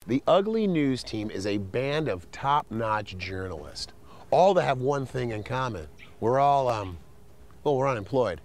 The Ugly News Team is a band of top-notch journalists, all that have one thing in common. We're all, well, we're unemployed.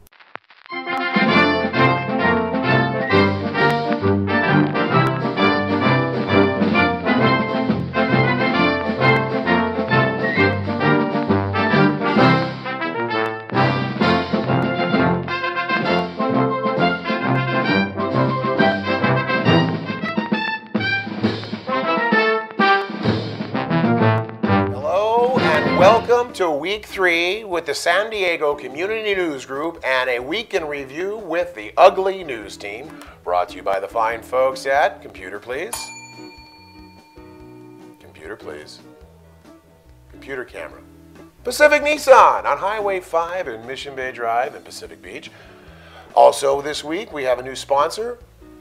Welcome to week 3 with the San Diego Community News Group and a week in review with the Ugly News Team, brought to you by the fine folks at Computer Please. Computer Please. Computer Camera. Pacific Nissan on Highway 5 in Mission Bay Drive in Pacific Beach. Also this week we have a new sponsor,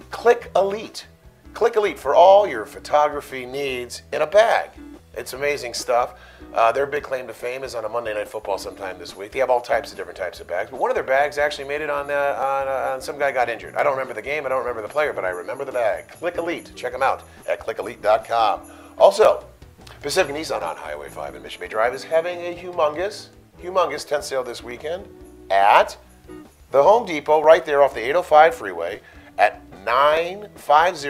Click Elite. Click Elite for all your photography needs in a bag. It's amazing stuff. Their big claim to fame is on a Monday Night Football sometime this week. They have all types of different types of bags, but one of their bags actually made it on some guy got injured. I don't remember the game, I don't remember the player, but I remember the bag. Click Elite. Check them out at clickelite.com. Also, Pacific Nissan on Highway 5 in Mission Bay Drive is having a humongous tent sale this weekend at the Home Depot right there off the 805 freeway at 950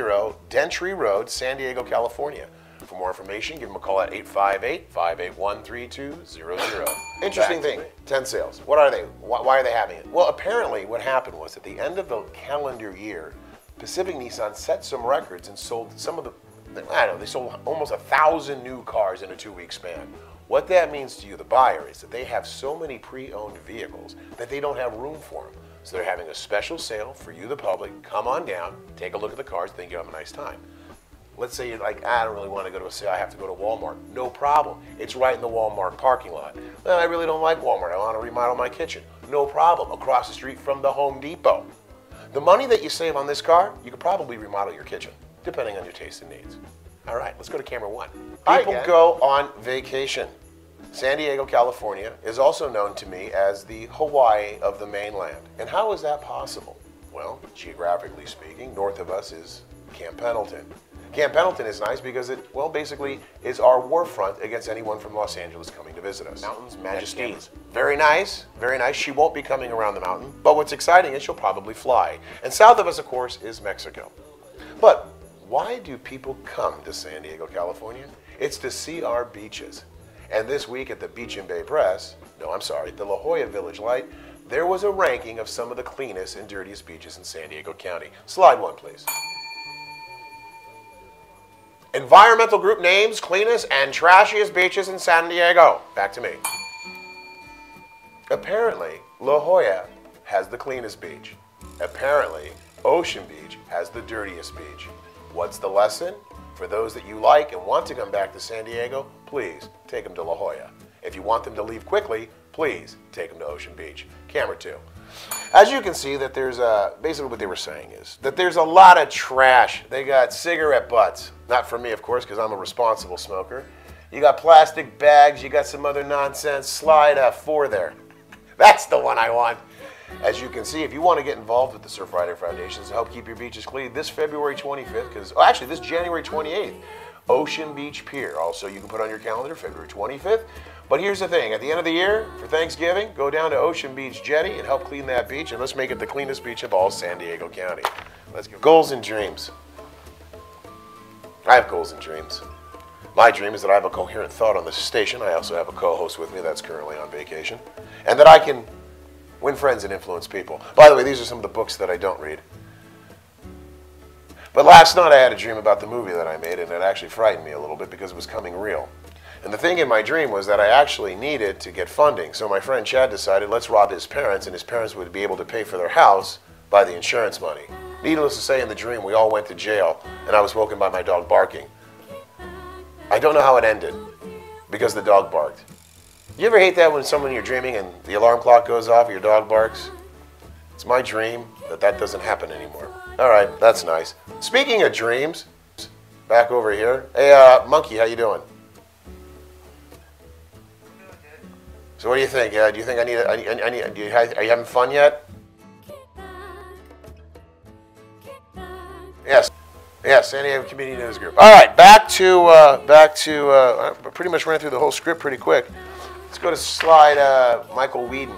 Dentry Road, San Diego, California. For more information, give them a call at 858-581-3200. Interesting thing, tent sales. What are they? Why are they having it? Well, apparently what happened was at the end of the calendar year, Pacific Nissan set some records and sold some of the, I don't know, they sold almost 1,000 new cars in a 2-week span. What that means to you, the buyer, is that they have so many pre-owned vehicles that they don't have room for them. So they're having a special sale for you, the public. Come on down, take a look at the cars, think you'll have a nice time. Let's say you're like, I don't really want to go to a sale, I have to go to Walmart. No problem. It's right in the Walmart parking lot. Well, I really don't like Walmart. I want to remodel my kitchen. No problem. Across the street from the Home Depot. The money that you save on this car, you could probably remodel your kitchen, depending on your taste and needs. All right, let's go to camera 1. People go on vacation. San Diego, California is also known to me as the Hawaii of the mainland. And how is that possible? Well, geographically speaking, north of us is Camp Pendleton. Camp Pendleton is nice because it, well, basically is our war front against anyone from Los Angeles coming to visit us. Mountains, Majesties. Very nice, very nice. She won't be coming around the mountain, but what's exciting is she'll probably fly. And south of us, of course, is Mexico. But why do people come to San Diego, California? It's to see our beaches. And this week at the Beach and Bay Press, the La Jolla Village Light, there was a ranking of some of the cleanest and dirtiest beaches in San Diego County. Slide 1, please. Environmental group names cleanest and trashiest beaches in San Diego. Back to me. Apparently, La Jolla has the cleanest beach. Apparently, Ocean Beach has the dirtiest beach. What's the lesson? For those that you like and want to come back to San Diego, please take them to La Jolla. If you want them to leave quickly, please take them to Ocean Beach. Camera 2. As you can see, that there's basically what they were saying is that there's a lot of trash. They got cigarette butts. Not for me, of course, because I'm a responsible smoker. You got plastic bags. You got some other nonsense. Slide 4 there. That's the one I want. As you can see, if you want to get involved with the Surf Rider Foundations to help keep your beaches clean, this February 25th, because, oh, actually, this January 28th, Ocean Beach Pier. Also, you can put on your calendar February 25th. But here's the thing, at the end of the year, for Thanksgiving, go down to Ocean Beach Jetty and help clean that beach, and let's make it the cleanest beach of all San Diego County. Let's go. Goals and dreams. I have goals and dreams. My dream is that I have a coherent thought on this station. I also have a co-host with me that's currently on vacation. And that I can win friends and influence people. By the way, these are some of the books that I don't read. But last night I had a dream about the movie that I made, and it actually frightened me a little bit because it was coming real. And the thing in my dream was that I actually needed to get funding. So my friend Chad decided, let's rob his parents, and his parents would be able to pay for their house by the insurance money. Needless to say, in the dream, we all went to jail, and I was woken by my dog barking. I don't know how it ended, because the dog barked. You ever hate that when someone you're dreaming and the alarm clock goes off and your dog barks? It's my dream that that doesn't happen anymore. All right, that's nice. Speaking of dreams, back over here. Hey, Monkey, how you doing? So what do you think? Do you think are you having fun yet? Yes. Yeah, San Diego Community News Group. All right, back to pretty much ran through the whole script pretty quick. Let's go to slide Michael Whedon.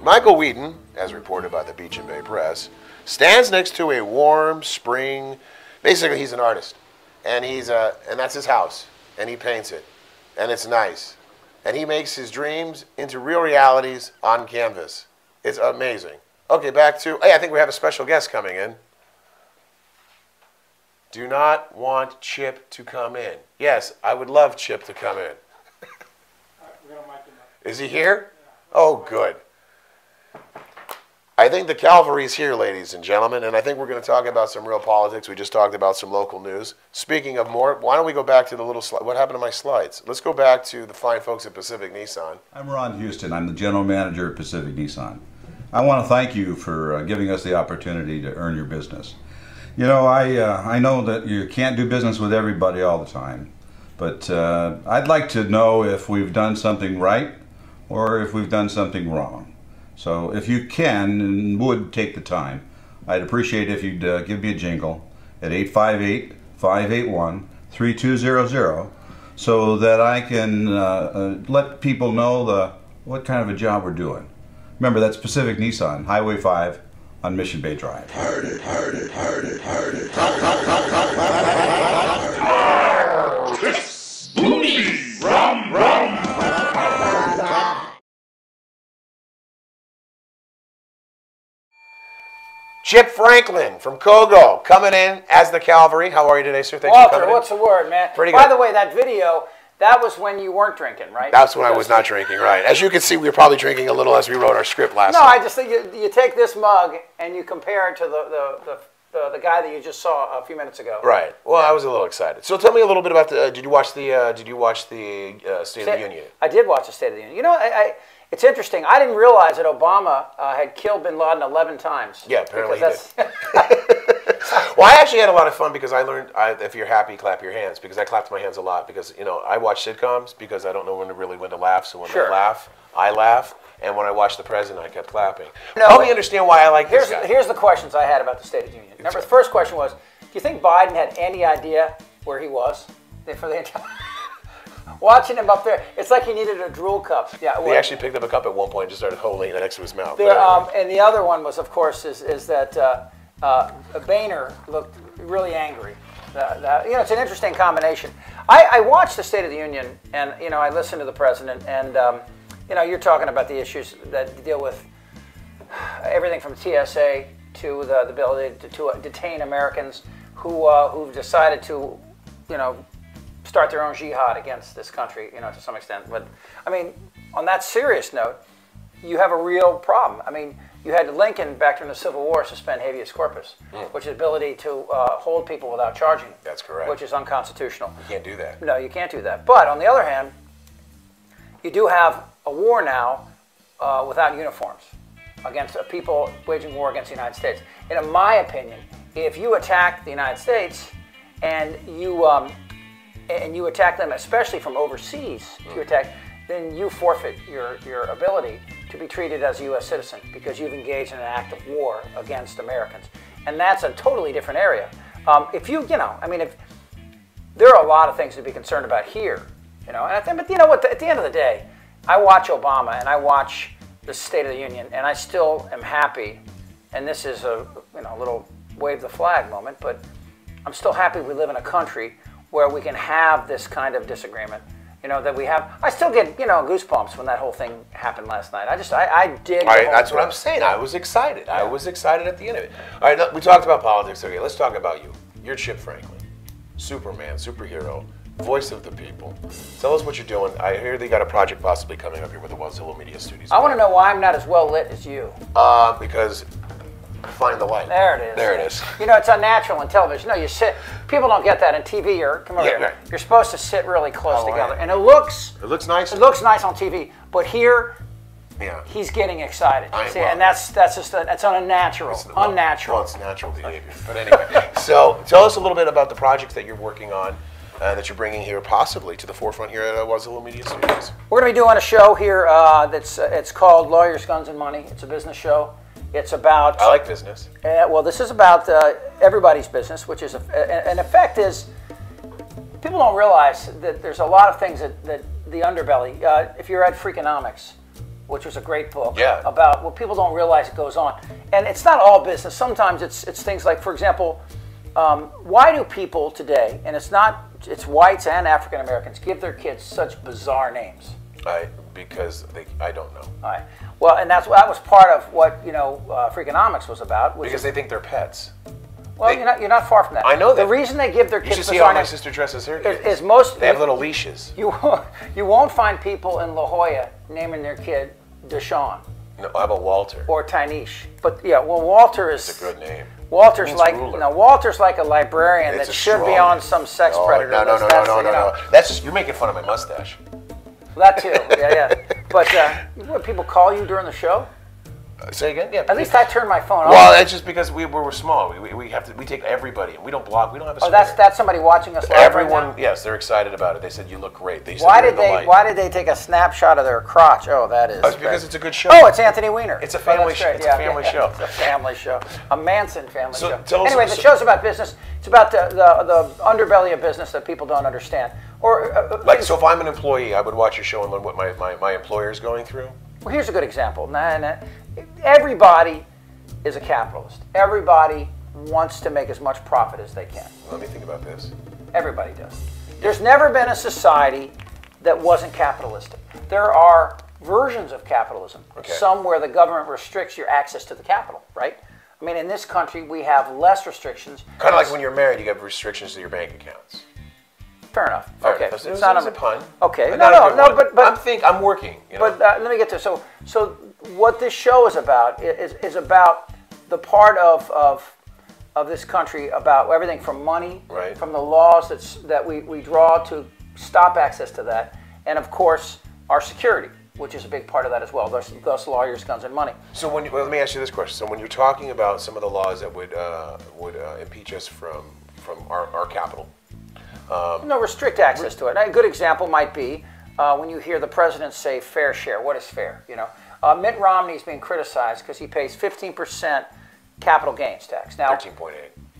Michael Whedon, as reported by the Beach and Bay Press, stands next to a warm spring. Basically, he's an artist, and and that's his house, and he paints it, and it's nice, and he makes his dreams into real realities on canvas. It's amazing. Okay, back to, hey, I think we have a special guest coming in. Do not want Chip to come in. Yes, I would love Chip to come in. Is he here? Oh, good. I think the cavalry's here, ladies and gentlemen, and I think we're going to talk about some real politics. We just talked about some local news. Speaking of more, why don't we go back to the little slide? What happened to my slides? Let's go back to the fine folks at Pacific Nissan. I'm Ron Houston. I'm the general manager at Pacific Nissan. I want to thank you for giving us the opportunity to earn your business. You know, I know that you can't do business with everybody all the time, but I'd like to know if we've done something right or if we've done something wrong. So if you can and would take the time, I'd appreciate if you'd give me a jingle at 858-581-3200 so that I can let people know what kind of a job we're doing. Remember, that's Pacific Nissan, Highway 5 on Mission Bay Drive. Heard it, heard it, heard it, heard it. Booty, rum, rum. Chip Franklin from KOGO coming in as the cavalry. How are you today, sir? Thanks for coming in. What's the word, man? Pretty good. By the way, that video, that was when you weren't drinking, right? That's when I was not drinking, right. As you can see, we were probably drinking a little as we wrote our script last No, night. I just think you take this mug and you compare it to the guy that you just saw a few minutes ago. Right. Well, I was a little excited. So tell me a little bit about the. Did you watch the State of the Union? I did watch the State of the Union. You know, it's interesting. I didn't realize that Obama had killed Bin Laden 11 times. Yeah, apparently he did. Well, I actually had a lot of fun because I learned if you're happy, clap your hands. Because I clapped my hands a lot because I watch sitcoms because I don't know when to laugh. So when they laugh, I laugh. And when I watched the president, I kept clapping. No, help me understand why I like this guy. Here's the questions I had about the State of the Union. Remember, the first question was, do you think Biden had any idea where he was for the entire... Watching him up there, it's like he needed a drool cup. Yeah, he actually picked up a cup at one point and just started holding it next to his mouth. And the other one was, of course, is that Boehner looked really angry. It's an interesting combination. I watched the State of the Union, and I listened to the president, and you're talking about the issues that deal with everything from TSA to the ability to detain Americans who've decided to, start their own jihad against this country, to some extent. But I mean, on that serious note, you have a real problem. I mean, you had Lincoln back during the Civil War suspend habeas corpus, which is the ability to hold people without charging. That's correct. Which is unconstitutional. You can't do that. No, you can't do that. But on the other hand, you do have a war now without uniforms against people waging war against the United States. And in my opinion, if you attack the United States and you attack them, especially from overseas, if you attack, then you forfeit your ability to be treated as a U.S. citizen because you've engaged in an act of war against Americans. And that's a totally different area. If there are a lot of things to be concerned about here, but you know what, at the end of the day, I watch Obama and I watch the State of the Union, and I still am happy, and this is a little wave the flag moment, but I'm still happy we live in a country where we can have this kind of disagreement, that we have. I still get, goosebumps when that whole thing happened last night. I dig. All right, that's what I'm saying. I was excited. Yeah. I was excited at the end of it. All right, we talked about politics. Okay, let's talk about you. You're Chip Franklin, Superman, superhero, voice of the people. Tell us what you're doing. I hear they got a project possibly coming up here with the Wazilla Media Studios. I want to know why I'm not as well lit as you. Because find the light. There it is. There it is. It's unnatural in television. No, you sit. People don't get that in TV. Come over here. Right. You're supposed to sit really close together, and it looks nice. It looks nice on TV, but here, he's getting excited. And that's unnatural. Unnatural. Well, it's natural behavior. But anyway, so tell us a little bit about the projects that you're working on. That you're bringing here possibly to the forefront here at Wazilla Media Studios. We're going to be doing a show here it's called Lawyers, Guns, and Money. It's a business show. It's about... I like business. Well, this is about everybody's business, which is... An effect is... People don't realize that there's a lot of things that the underbelly... if you read Freakonomics, which was a great book about what people don't realize it goes on. And it's not all business. Sometimes it's things like, for example, why do people today, and it's whites and African Americans, give their kids such bizarre names? Because I don't know. All right. Well, and that was part of what Freakonomics was about. Because they think they're pets. Well, you're not far from that. I know that. The reason they give their kids you should see how my sister dresses her kids. Is most they have little leashes. You won't find people in La Jolla naming their kid Deshaun. No, how about Walter? Or Tyneesh. But yeah, well, Walter is... It's a good name. Walter's like Walter's like a librarian that should be on some sex predator list. No. That's just, you're making fun of my mustache. That too, yeah. But what people call you during the show? Say again? Yeah. At least I turned my phone off. Well, it's just because we're small. We take everybody, and we don't block. We don't have a. Oh, that's somebody watching us live. Everyone, right now? Yes, they're excited about it. They said you look great. They said Why did they take a snapshot of their crotch? Oh, that is. It's because it's a good show. Oh, it's Anthony Weiner. It's a family show. It's a family show. It's a family show. A Manson family show. Anyway, the show's about business. It's about the underbelly of business that people don't understand. Or so if I'm an employee, I would watch your show and learn what my employer is going through. Well, here's a good example. Everybody is a capitalist. Everybody wants to make as much profit as they can. Let me think about this. Everybody does. There's never been a society that wasn't capitalistic. There are versions of capitalism. Okay. Some where the government restricts your access to the capital, right? I mean, in this country, we have less restrictions. Kind of like when you're married, you have restrictions to your bank accounts. Fair enough. Fair okay, enough. it's not a pun. Okay, but I'm working. But let me get to so what this show is about is about the part of this country about everything from money, right, from the laws that we draw to stop access to that, and of course our security, which is a big part of that as well. Thus lawyers, guns, and money. So let me ask you this question. So when you're talking about some of the laws that would impeach us from our capital. No, restrict access to it. A good example might be when you hear the president say fair share. What is fair? Mitt Romney's being criticized because he pays 15% capital gains tax. Now, 13.8.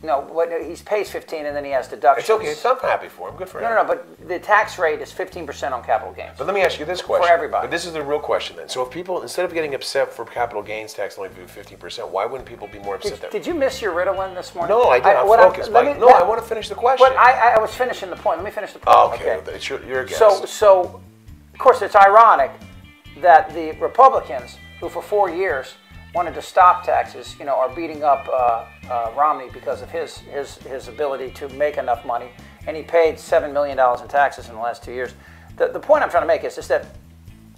No, he pays 15 and then he has deductions. It's okay. I'm happy for him. Good for him. No, but the tax rate is 15% on capital gains. But let me ask you this question. For everybody. But this is the real question then. So if people, instead of getting upset for capital gains tax only do 15%, why wouldn't people be more upset? Did you miss your Ritalin this morning? No, I did. I'm focused. I want to finish the question. But I was finishing the point. Let me finish the point. Oh, okay. You're a guest. So, of course, it's ironic that the Republicans, who for 4 years wanted to stop taxes, are beating up Romney because of his ability to make enough money, and he paid $7 million in taxes in the last 2 years. The point I'm trying to make is that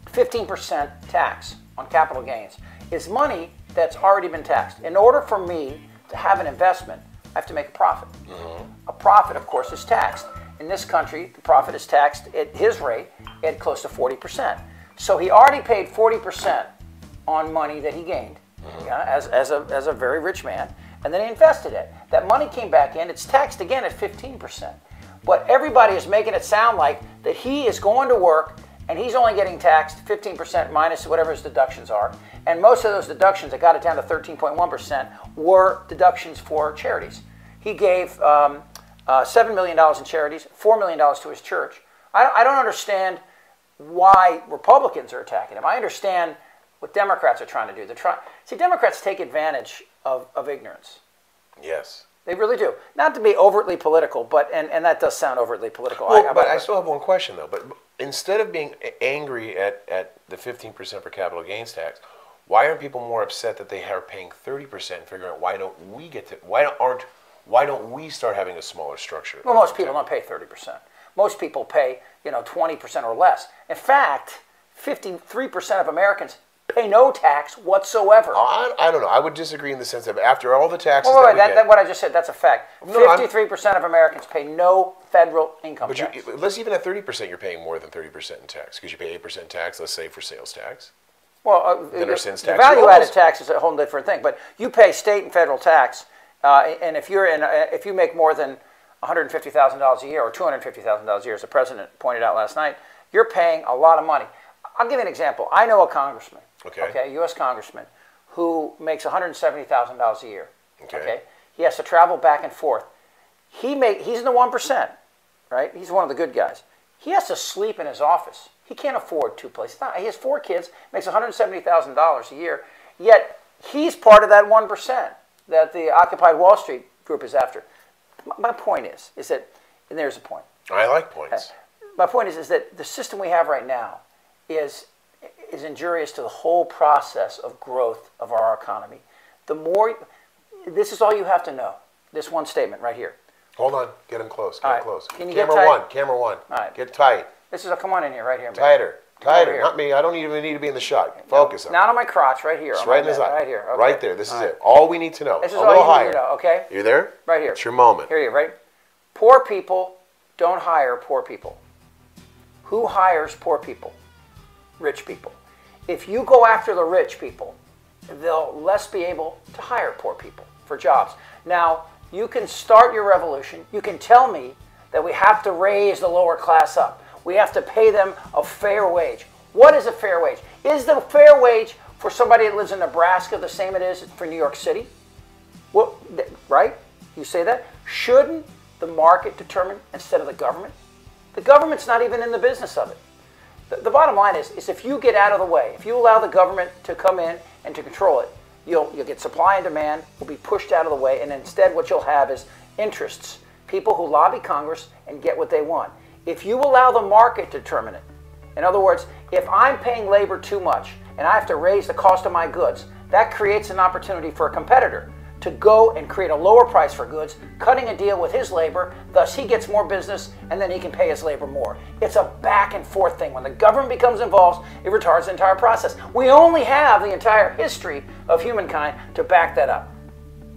15% tax on capital gains is money that's already been taxed. In order for me to have an investment, I have to make a profit. Mm-hmm. A profit, of course, is taxed. In this country, the profit is taxed at his rate at close to 40%. So he already paid 40% on money that he gained. As a very rich man, and then he invested it. That money came back in. It's taxed again at 15%. But everybody is making it sound like that he is going to work and he's only getting taxed 15% minus whatever his deductions are. And most of those deductions that got it down to 13.1% were deductions for charities. He gave $7 million in charities, $4 million to his church. I don't understand why Republicans are attacking him. I understand what Democrats are trying to do. See, Democrats take advantage of ignorance. Yes. They really do. Not to be overtly political, but and that does sound overtly political. Well, but I still have one question, though. But instead of being angry at the 15% for capital gains tax, why aren't people more upset that they are paying 30% and figuring out why don't we start having a smaller structure? Well, most people don't pay 30%. Most people pay 20% or less. In fact, 53% of Americans pay no tax whatsoever. I don't know. I would disagree in the sense that after all the taxes what I just said, that's a fact. 53% of Americans pay no federal income tax. But let's even at 30%, you're paying more than 30% in tax because you pay 8% tax, let's say, for sales tax. Well, the value-added tax is a whole different thing. But you pay state and federal tax, and if you make more than $150,000 a year or $250,000 a year, as the president pointed out last night, you're paying a lot of money. I'll give you an example. I know a congressman, okay, U.S. congressman, who makes $170,000 a year. Okay. He has to travel back and forth. He's in the 1%, right? He's one of the good guys. He has to sleep in his office. He can't afford two places. He has 4 kids, makes $170,000 a year, yet he's part of that 1% that the Occupy Wall Street group is after. My point is that, and there's a point. I like points. My point is that the system we have right now is injurious to the whole process of growth of our economy. This is all you have to know. This one statement right here. Hold on. Get him close. Get him close. Can you Camera get tight? one. Camera one. All right. Get tight. Come on in here, right here. Man. Tighter. Tighter. here. Not me. I don't even need to be in the shot. Focus on it. Not on my crotch, right here. It's right in his eye. Right here. Okay. Right there. This is it. All we need to know. This is a all little you higher. need to know, okay? You there? Right here. It's your moment. Here you go, right? Poor people don't hire poor people. Who hires poor people? Rich people. If you go after the rich people, they'll less be able to hire poor people for jobs. Now, you can start your revolution. You can tell me that we have to raise the lower class up. We have to pay them a fair wage. What is a fair wage? Is the fair wage for somebody that lives in Nebraska the same it is for New York City? Well, right? You say that? Shouldn't the market determine instead of the government? The government's not even in the business of it. The bottom line is if you get out of the way, if you allow the government to come in and to control it, you'll get supply and demand will be pushed out of the way, and instead what you'll have is interests, people who lobby Congress and get what they want. If you allow the market to determine it, in other words, if I'm paying labor too much and I have to raise the cost of my goods, that creates an opportunity for a competitor to go and create a lower price for goods, cutting a deal with his labor, thus he gets more business and then he can pay his labor more. It's a back and forth thing. When the government becomes involved, it retards the entire process. We only have the entire history of humankind to back that up.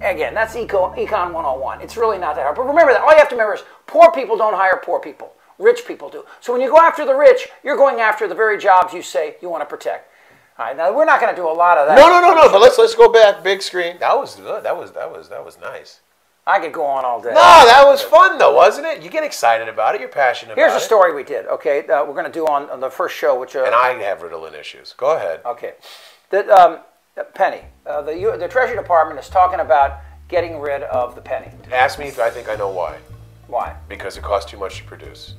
Again, that's Econ 101. It's really not that hard. But remember that. All you have to remember is poor people don't hire poor people. Rich people do. So when you go after the rich, you're going after the very jobs you say you want to protect. All right, now we're not going to do a lot of that. No. But let's go back. Big screen. That was good. That was nice. I could go on all day. No, that was fun though, wasn't it? You get excited about it. You're passionate about it. Here's a story we did. Okay, we're going to do on the first show, which and I have Ritalin issues. Go ahead. Okay, penny. The Treasury Department is talking about getting rid of the penny. Ask me if I think I know why. Why? Because it costs too much to produce.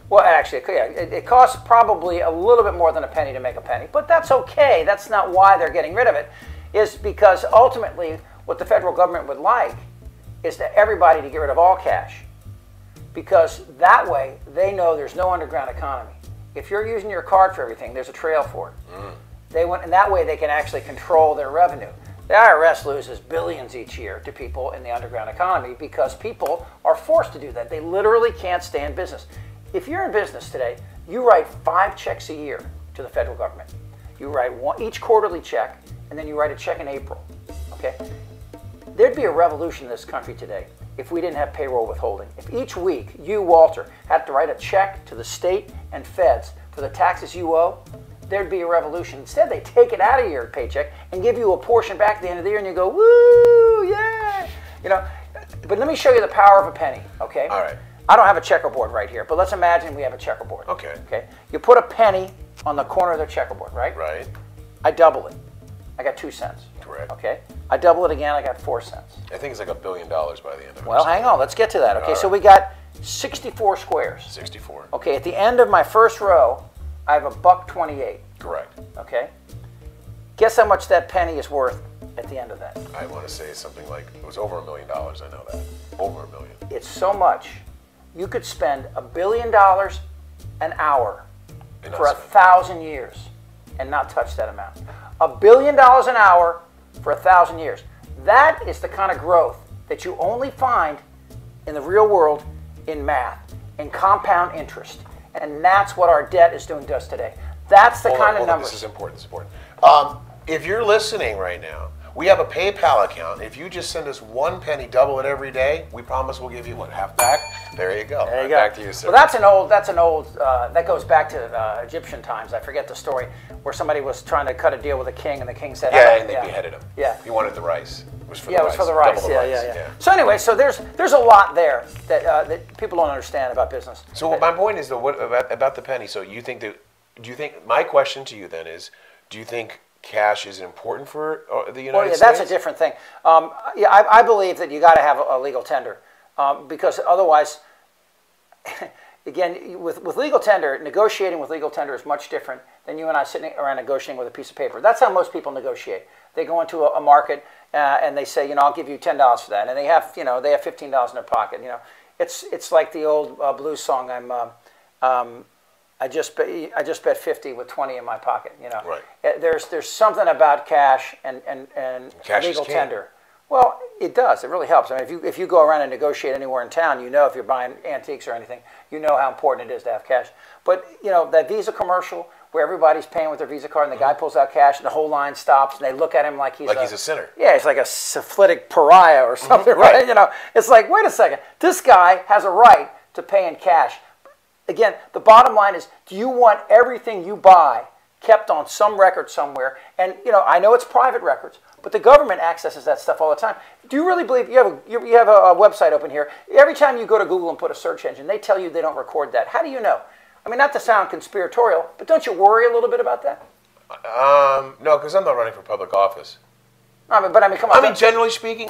Well, actually, it costs probably a little bit more than a penny to make a penny, but that's okay. That's not why they're getting rid of it. Is because ultimately what the federal government would like is to everybody to get rid of all cash, because that way they know there's no underground economy. If you're using your card for everything, there's a trail for it. And that way they can actually control their revenue. The IRS loses billions each year to people in the underground economy because people are forced to do that. They literally can't stay in business. If you're in business today, you write 5 checks a year to the federal government. You write each quarterly check, and then you write a check in April. Okay? There'd be a revolution in this country today if we didn't have payroll withholding. If each week you, Walter, had to write a check to the state and feds for the taxes you owe, there'd be a revolution. Instead, they take it out of your paycheck and give you a portion back at the end of the year, and you go, woo, yeah. You know, but let me show you the power of a penny, okay? All right. I don't have a checkerboard right here, but let's imagine we have a checkerboard. Okay. Okay. You put a penny on the corner of the checkerboard, right? Right. I double it. I got 2 cents. Correct. Okay. I double it again. I got 4 cents. I think it's like $1 billion by the end of it. Well, hang on. Let's get to that. Okay. All So right. we got 64 squares. 64. Okay. At the end of my first row, I have $1.28. Correct. Okay. Guess how much that penny is worth at the end of that? I want to say something like it was over $1 million. I know that. Over $1 million. It's so much. You could spend $1 billion an hour And not for spend. 1,000 years and not touch that amount. $1 billion an hour for 1,000 years. That is the kind of growth that you only find in the real world in math, in compound interest. And that's what our debt is doing to us today. That's the kind of numbers. This is important. This is important. If you're listening right now, we have a PayPal account. If you just send us 1 penny, double it every day, we promise we'll give you half back. There you go. There you go. Back to you, sir. Well, that goes back to Egyptian times. I forget the story where somebody was trying to cut a deal with a king, and the king said, Yeah, and they beheaded him. Yeah. He wanted the rice. It was for Yeah, the it rice. was for the rice. Double the rice. Yeah. So anyway, so there's a lot there that people don't understand about business. So my point is, though, what about the penny? So do you think, my question to you then is, do you think cash is important for the United Well, yeah, States? that's a different thing. Yeah, I believe that you got to have a legal tender because otherwise, again, with legal tender, negotiating with legal tender is much different than you and I sitting around negotiating with a piece of paper. That's how most people negotiate. They go into a market and they say, I'll give you $10 for that, and they have, they have $15 in their pocket. It's like the old blues song. I just bet 50 with 20 in my pocket. Right. There's something about cash and Cash legal is king. tender. Well, it does. It really helps. I mean, if you go around and negotiate anywhere in town, if you're buying antiques or anything, how important it is to have cash. But that Visa commercial where everybody's paying with their Visa card and the guy pulls out cash and the whole line stops and they look at him like he's a sinner. Yeah, he's like a syphilitic pariah or something, right? It's like, wait a second, this guy has a right to pay in cash. Again, the bottom line is, do you want everything you buy kept on some record somewhere? And I know it's private records, but the government accesses that stuff all the time. Do you really believe you have a website open here? Every time you go to Google and put a search engine, they tell you they don't record that. How do you know? I mean, not to sound conspiratorial, but don't you worry a little bit about that? No, because I'm not running for public office. Come on. I mean, generally speaking,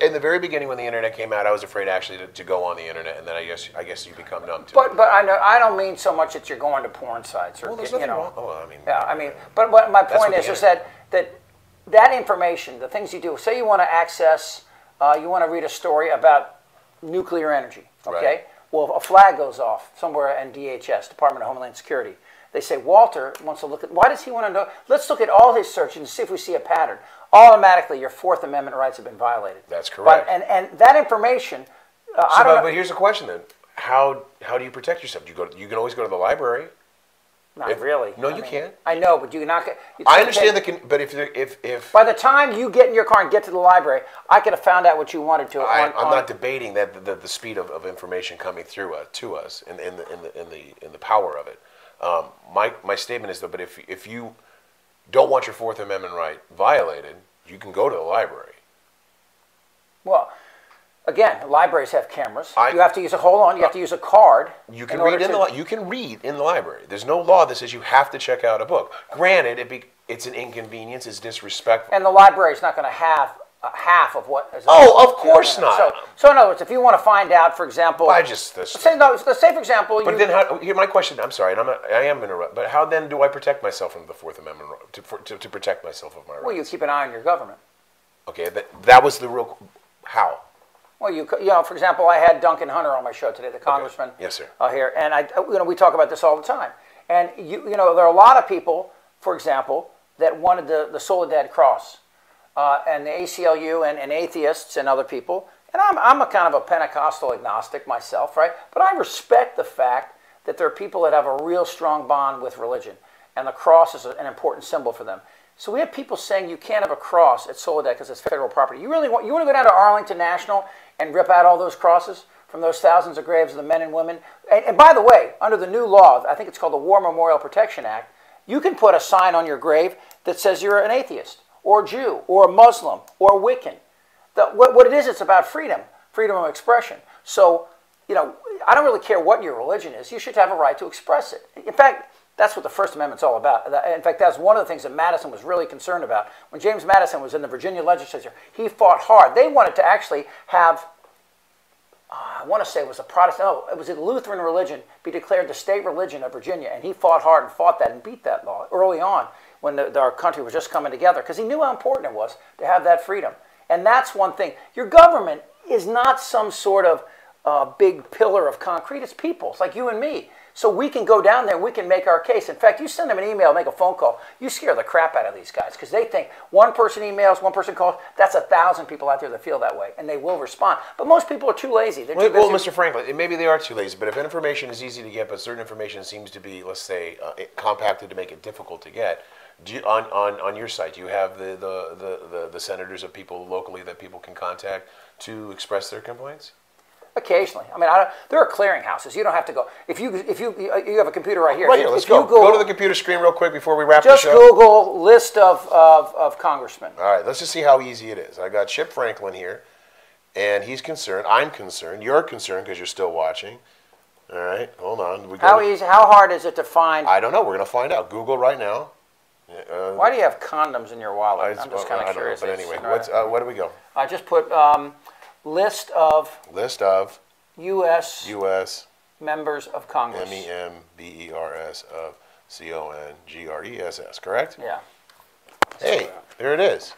in the very beginning when the internet came out, I was afraid actually to go on the internet, and then I guess you become numb to it. But I don't mean so much that you're going to porn sites or there's nothing wrong. Oh, I mean, yeah, I mean, but what my point is that information, the things you do. Say you want to access, you want to read a story about nuclear energy. Okay. Right. Well, a flag goes off somewhere in DHS, Department of Homeland Security. They say, Walter wants to look at, why does he want to know? Let's look at all his searches and see if we see a pattern. Automatically, your Fourth Amendment rights have been violated. That's correct. And that information, I don't know. But here's the question then. How do you protect yourself? You can always go to the library. Not really. No, you can't. I know, but you cannot get. I understand but if by the time you get in your car and get to the library, I could have found out what you wanted to. I'm not debating that the speed of information coming through to us in the power of it. My statement is though, but if you don't want your Fourth Amendment right violated, you can go to the library. Well, again, libraries have cameras. You have to use you have to use a card. You can read in the library. There's no law that says you have to check out a book. Granted, it's an inconvenience. It's disrespectful. And the library is not going to have half of what is. Oh, of course not. So in other words, if you want to find out, for example, let's say for example. But then, here my question. I'm sorry, and I am interrupt. But how then do I protect myself from the Fourth Amendment to protect myself of my rights? Well, you keep an eye on your government. Okay, that was the real how. Well, for example, I had Duncan Hunter on my show today, the congressman. Okay. Yes, sir. Here, and we talk about this all the time. And there are a lot of people, for example, that wanted the Soledad Cross, and the ACLU and atheists and other people. And I'm a kind of a Pentecostal agnostic myself, right? But I respect the fact that there are people that have a real strong bond with religion, and the cross is an important symbol for them. So we have people saying you can't have a cross at Soledad because it's federal property. You want to go down to Arlington National and rip out all those crosses from those thousands of graves of the men and women? And by the way, under the new law, I think it's called the War Memorial Protection Act, you can put a sign on your grave that says you're an atheist or a Jew or a Muslim or a Wiccan. What it is, it's about freedom of expression. So, I don't really care what your religion is. You should have a right to express it. In fact, that's what the First Amendment's all about. In fact, that's one of the things that Madison was really concerned about. When James Madison was in the Virginia legislature, he fought hard. They wanted to actually have, I want to say it was a Protestant, it was a Lutheran religion, be declared the state religion of Virginia. And he fought hard and fought that and beat that law early on when our country was just coming together because he knew how important it was to have that freedom. And that's one thing. Your government is not some sort of big pillar of concrete. It's people. It's like you and me. So we can go down there and we can make our case. In fact, you send them an email, make a phone call, you scare the crap out of these guys because they think one person emails, one person calls, that's 1,000 people out there that feel that way, and they will respond. But most people are too lazy. They're too busy. Well, Mr. Franklin, maybe they are too lazy, but if information is easy to get, but certain information seems to be, let's say, compacted to make it difficult to get, on your site, do you have the senators of people locally that people can contact to express their complaints? Occasionally. I mean, there are clearinghouses. You don't have to go. If you have a computer right here. Right here, let's go. Go to the computer screen real quick before we wrap the show. Just Google list of congressmen. All right, let's just see how easy it is. I got Chip Franklin here, and he's concerned. I'm concerned. You're concerned because you're still watching. All right, hold on. How hard is it to find? I don't know. We're going to find out. Google right now. Why do you have condoms in your wallet? I'm just kind of curious. But anyway, what do we go? I just put list of U.S. members of Congress. members of Congress, correct? Yeah. Hey, there it is.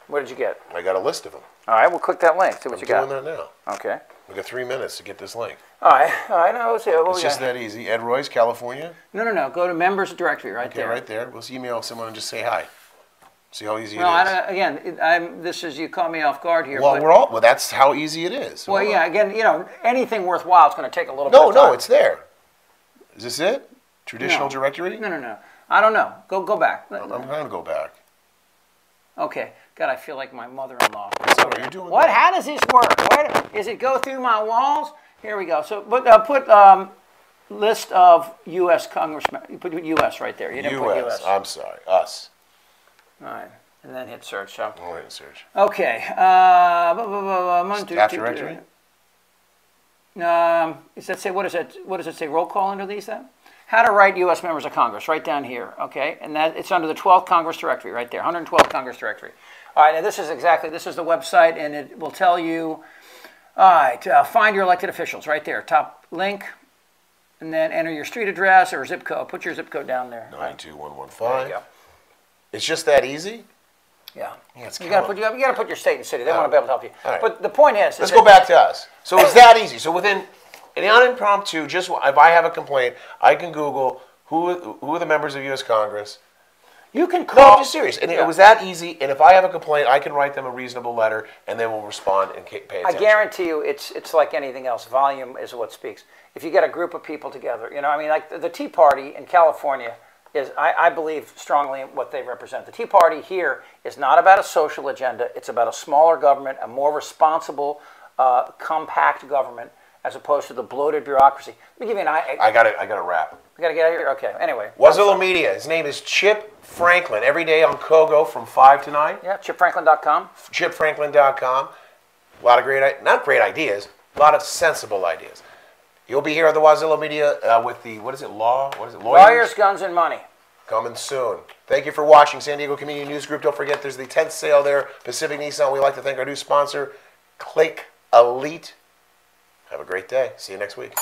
What did you get? I got a list of them. All right, we'll click that link. See what you got. I'm doing that now. Okay. We got 3 minutes to get this link. All right. Now let's see. It's just that easy. Ed Royce, California. No. Go to members directory right there. Okay, right there. We'll email someone and just say hi. See how easy it is. Again, this is, you caught me off guard here. Well, that's how easy it is. Well, yeah. Again, anything worthwhile is going to take a little bit of time. No, it's there. Is this it? Traditional directory? No. I don't know. Go back. I'm going to go back. Okay. God, I feel like my mother-in-law. What are you doing? How does this work? Is it go through my walls? Here we go. So, put list of U.S. congressmen. You put U.S. right there. You didn't put U.S. I'm sorry. Us. All right. And then hit search. So. I'll hit search. Okay. Staff directory? Does that say, what does it say? Roll call under these then? How to write U.S. members of Congress, right down here, okay? And it's under the 12th Congress directory, right there, 112th Congress directory. All right, and this is the website, and it will tell you, all right, find your elected officials, right there, top link, and then enter your street address or zip code. Put your zip code down there. 92115. There you go. It's just that easy? Yeah. It's You got to put your state and city. They want to be able to help you. Right. But the point is... Let's go back to us. So it's that easy. So within... In an impromptu, just if I have a complaint, I can Google who are the members of U.S. Congress. You can call. No, I'm just serious. And it was that easy. And if I have a complaint, I can write them a reasonable letter, and they will respond and pay attention. I guarantee you, it's like anything else. Volume is what speaks. If you get a group of people together, like the Tea Party in California is, I believe strongly in what they represent. The Tea Party here is not about a social agenda. It's about a smaller government, a more responsible, compact government, as opposed to the bloated bureaucracy. Let me give you I got a wrap. We got to get out of here? Okay, anyway. Wazilla Media. His name is Chip Franklin. Every day on KOGO from 5 to 9. Yeah, chipfranklin.com. Chipfranklin.com. A lot of not great ideas, a lot of sensible ideas. You'll be here on the Wazilla Media with the, Lawyers, Guns, and Money. Coming soon. Thank you for watching San Diego Community News Group. Don't forget there's the 10th sale there, Pacific Nissan. We'd like to thank our new sponsor, Click Elite. Have a great day. See you next week.